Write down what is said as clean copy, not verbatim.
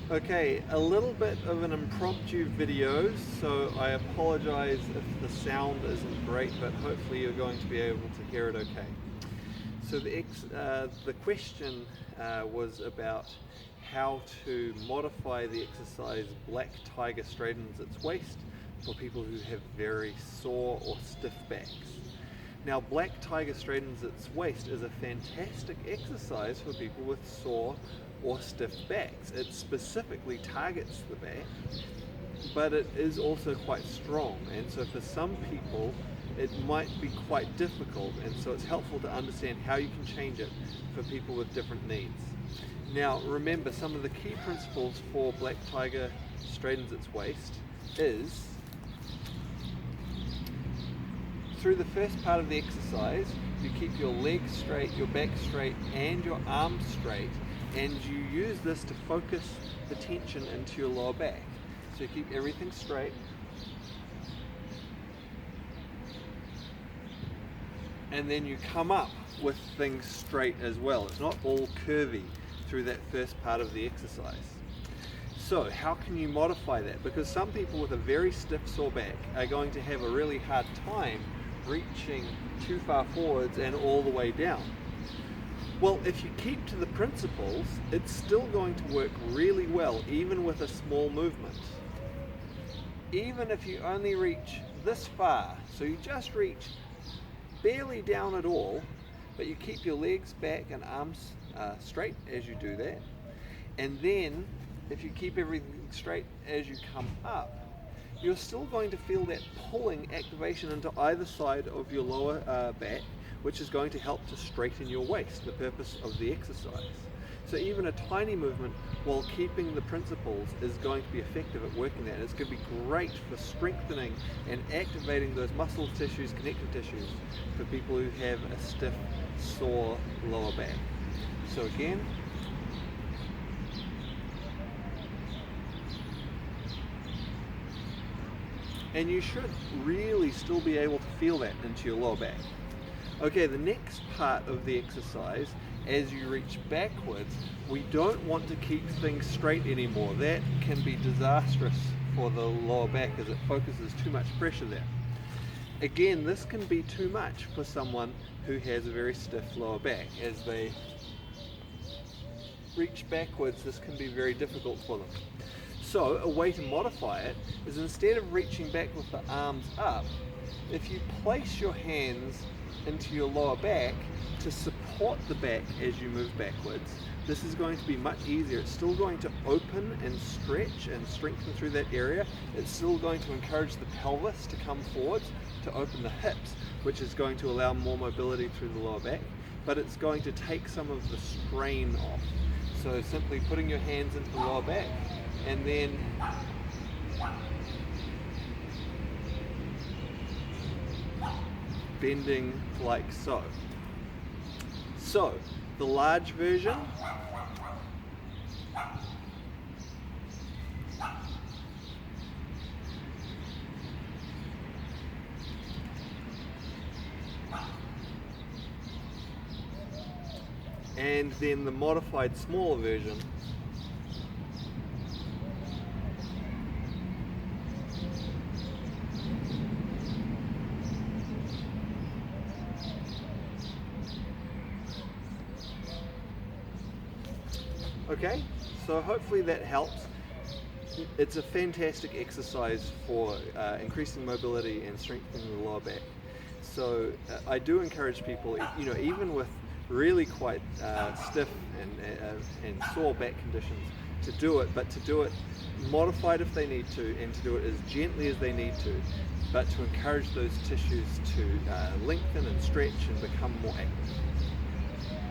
Okay, a little bit of an impromptu video, so I apologize if the sound isn't great, but hopefully you're going to be able to hear it okay. So the question was about how to modify the exercise Black Tiger Straightens Its Waist for people who have very sore or stiff backs. Now, Black Tiger Straightens Its Waist is a fantastic exercise for people with sore or stiff backs. It specifically targets the back, but it is also quite strong, and so for some people it might be quite difficult, and so it's helpful to understand how you can change it for people with different needs. Now remember, some of the key principles for Black Tiger Straightens Its Waist is through the first part of the exercise, you keep your legs straight, your back straight, and your arms straight, and you use this to focus the tension into your lower back. So you keep everything straight, and then you come up with things straight as well. It's not all curvy through that first part of the exercise. So how can you modify that? Because some people with a very stiff sore back are going to have a really hard time reaching too far forwards and all the way down. Well, if you keep to the principles, it's still going to work really well, even with a small movement. Even if you only reach this far, so you just reach barely down at all, but you keep your legs back and arms straight as you do that, and then if you keep everything straight as you come up, you're still going to feel that pulling activation into either side of your lower back, which is going to help to straighten your waist, the purpose of the exercise. So even a tiny movement while keeping the principles is going to be effective at working that. And it's going to be great for strengthening and activating those muscle tissues, connective tissues, for people who have a stiff, sore lower back. So again, and you should really still be able to feel that into your lower back. Okay, the next part of the exercise, as you reach backwards, we don't want to keep things straight anymore. That can be disastrous for the lower back as it focuses too much pressure there. Again, this can be too much for someone who has a very stiff lower back. As they reach backwards, this can be very difficult for them. So a way to modify it is, instead of reaching back with the arms up, if you place your hands into your lower back to support the back as you move backwards, this is going to be much easier. It's still going to open and stretch and strengthen through that area. It's still going to encourage the pelvis to come forwards, to open the hips, which is going to allow more mobility through the lower back, but it's going to take some of the strain off. So simply putting your hands into the lower back, and then bending like so. So, the large version, and then the modified smaller version. Okay, so hopefully that helps. It's a fantastic exercise for increasing mobility and strengthening the lower back. So I do encourage people, even with really quite stiff and sore back conditions, to do it, but to do it modified if they need to, and to do it as gently as they need to, but to encourage those tissues to lengthen and stretch and become more active.